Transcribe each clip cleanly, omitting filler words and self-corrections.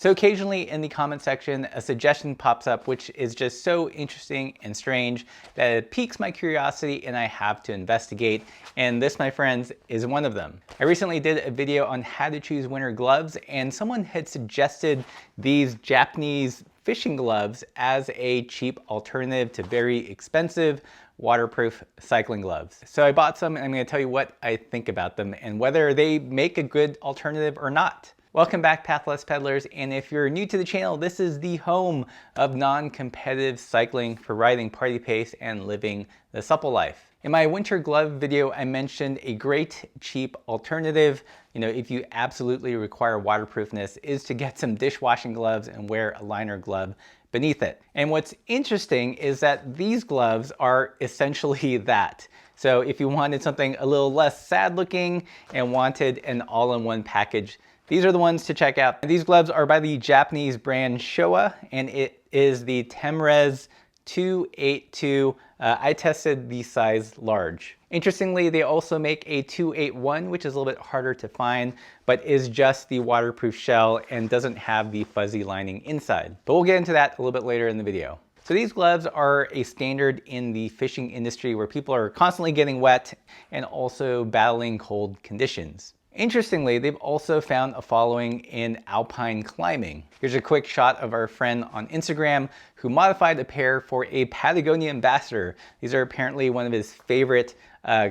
So occasionally in the comment section, a suggestion pops up which is just so interesting and strange that it piques my curiosity and I have to investigate. And this, my friends, is one of them. I recently did a video on how to choose winter gloves, and someone had suggested these Japanese fishing gloves as a cheap alternative to very expensive waterproof cycling gloves. So I bought some and I'm going to tell you what I think about them and whether they make a good alternative or not. Welcome back, Pathless Peddlers, and if you're new to the channel, this is the home of non-competitive cycling for riding party pace and living the supple life. In my winter glove video, I mentioned a great cheap alternative, if you absolutely require waterproofness, is to get some dishwashing gloves and wear a liner glove beneath it. And what's interesting is that these gloves are essentially that. So if you wanted something a little less sad looking and wanted an all-in-one package, these are the ones to check out. These gloves are by the Japanese brand Showa, and it is the Temres 282. I tested the size large. Interestingly, they also make a 281, which is a little bit harder to find, but is just the waterproof shell and doesn't have the fuzzy lining inside. But we'll get into that a little bit later in the video. So these gloves are a standard in the fishing industry where people are constantly getting wet and also battling cold conditions. Interestingly, they've also found a following in alpine climbing. Here's a quick shot of our friend on Instagram who modified a pair for a Patagonia ambassador. These are apparently one of his favorite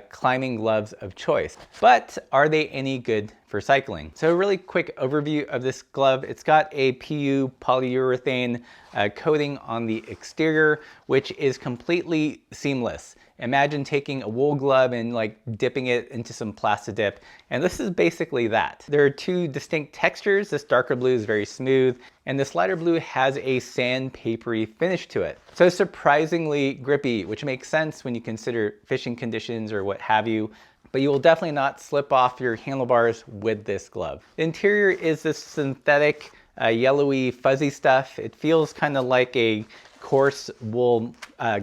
climbing gloves of choice. But are they any good for cycling? So a really quick overview of this glove. It's got a PU polyurethane coating on the exterior, which is completely seamless. Imagine taking a wool glove and dipping it into some Plastidip, and this is basically that. There are two distinct textures. This darker blue is very smooth, and this lighter blue has a sandpapery finish to it. So surprisingly grippy, which makes sense when you consider fishing conditions or what have you, but you will definitely not slip off your handlebars with this glove. The interior is this synthetic, yellowy, fuzzy stuff. It feels kind of like a coarse wool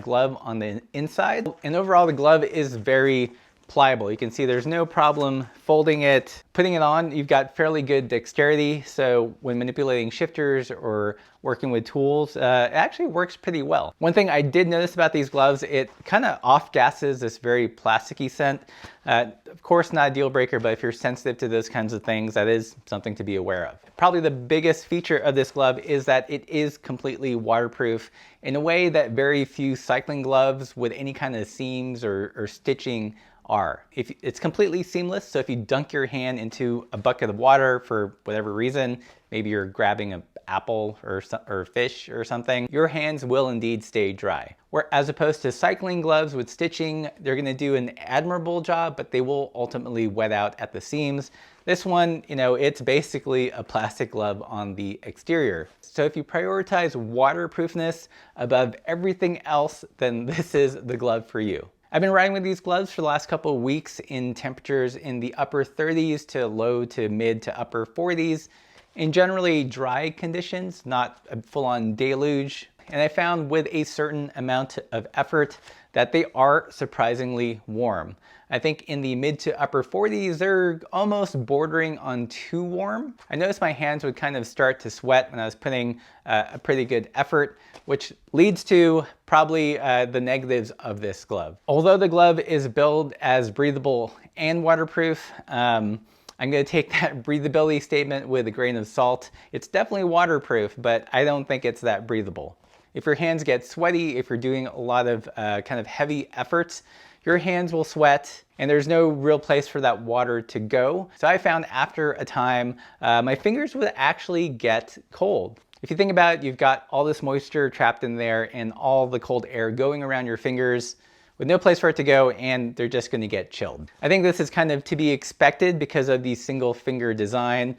glove on the inside. And overall, the glove is very pliable. You can see there's no problem folding it. Putting it on, you've got fairly good dexterity. So when manipulating shifters or working with tools, it actually works pretty well. One thing I did notice about these gloves, it kind of off-gasses this very plasticky scent. Of course, not a deal breaker, but if you're sensitive to those kinds of things, that is something to be aware of. Probably the biggest feature of this glove is that it is completely waterproof in a way that very few cycling gloves with any kind of seams or stitching are. It's completely seamless, so if you dunk your hand into a bucket of water for whatever reason, maybe you're grabbing an apple or fish or something, your hands will indeed stay dry. Where as opposed to cycling gloves with stitching, they're gonna do an admirable job, but they will ultimately wet out at the seams. This one, it's basically a plastic glove on the exterior. So if you prioritize waterproofness above everything else, then this is the glove for you. I've been riding with these gloves for the last couple of weeks in temperatures in the upper 30s to low to mid to upper 40s in generally dry conditions, not a full-on deluge. And I found with a certain amount of effort that they are surprisingly warm. I think in the mid to upper 40s, they're almost bordering on too warm. I noticed my hands would kind of start to sweat when I was putting a pretty good effort, which leads to probably the negatives of this glove. Although the glove is billed as breathable and waterproof, I'm going to take that breathability statement with a grain of salt. It's definitely waterproof, but I don't think it's that breathable. If your hands get sweaty, if you're doing a lot of kind of heavy efforts, your hands will sweat and there's no real place for that water to go. So I found after a time, my fingers would actually get cold. If you think about it, you've got all this moisture trapped in there and all the cold air going around your fingers with no place for it to go, and they're just gonna get chilled. I think this is kind of to be expected because of the single finger design,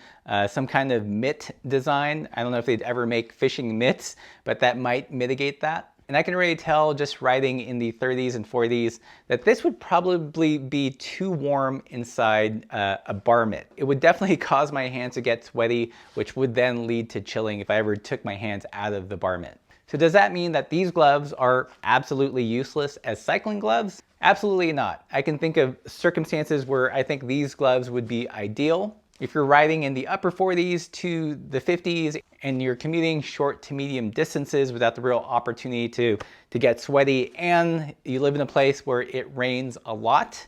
some kind of mitt design. I don't know if they'd ever make fishing mitts, but that might mitigate that. And I can already tell just riding in the 30s and 40s that this would probably be too warm inside a bar mitt. It would definitely cause my hands to get sweaty, which would then lead to chilling if I ever took my hands out of the bar mitt. So does that mean that these gloves are absolutely useless as cycling gloves? Absolutely not. I can think of circumstances where I think these gloves would be ideal. If you're riding in the upper 40s to the 50s and you're commuting short to medium distances without the real opportunity to get sweaty, and you live in a place where it rains a lot,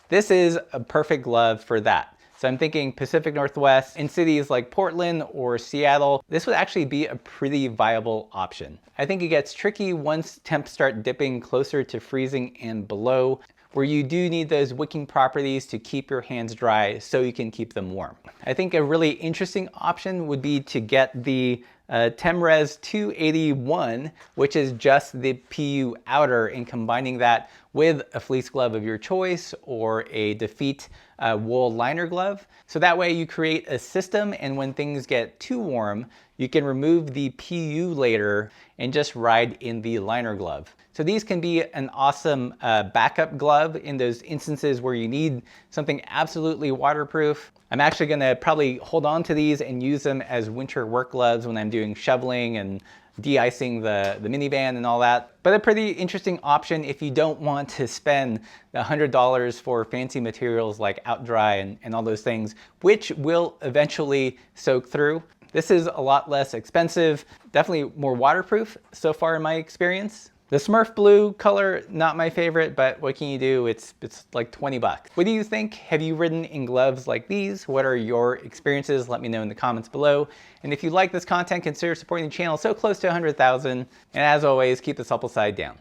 this is a perfect glove for that. So I'm thinking Pacific Northwest, in cities like Portland or Seattle, this would actually be a pretty viable option. I think it gets tricky once temps start dipping closer to freezing and below, where you do need those wicking properties to keep your hands dry so you can keep them warm. I think a really interesting option would be to get the Temrez 281, which is just the PU outer, and combining that with a fleece glove of your choice or a Defeat wool liner glove. So that way you create a system, and when things get too warm, you can remove the PU later and just ride in the liner glove. So these can be an awesome backup glove in those instances where you need something absolutely waterproof. I'm actually gonna probably hold on to these and use them as winter work gloves when I'm doing shoveling and de-icing the minivan and all that. But a pretty interesting option if you don't want to spend $100 for fancy materials like OutDry and all those things, which will eventually soak through. This is a lot less expensive, definitely more waterproof so far in my experience. The Smurf blue color, not my favorite, but what can you do? It's like 20 bucks. What do you think? Have you ridden in gloves like these? What are your experiences? Let me know in the comments below. And if you like this content, consider supporting the channel so close to 100,000. And as always, keep the supple side down.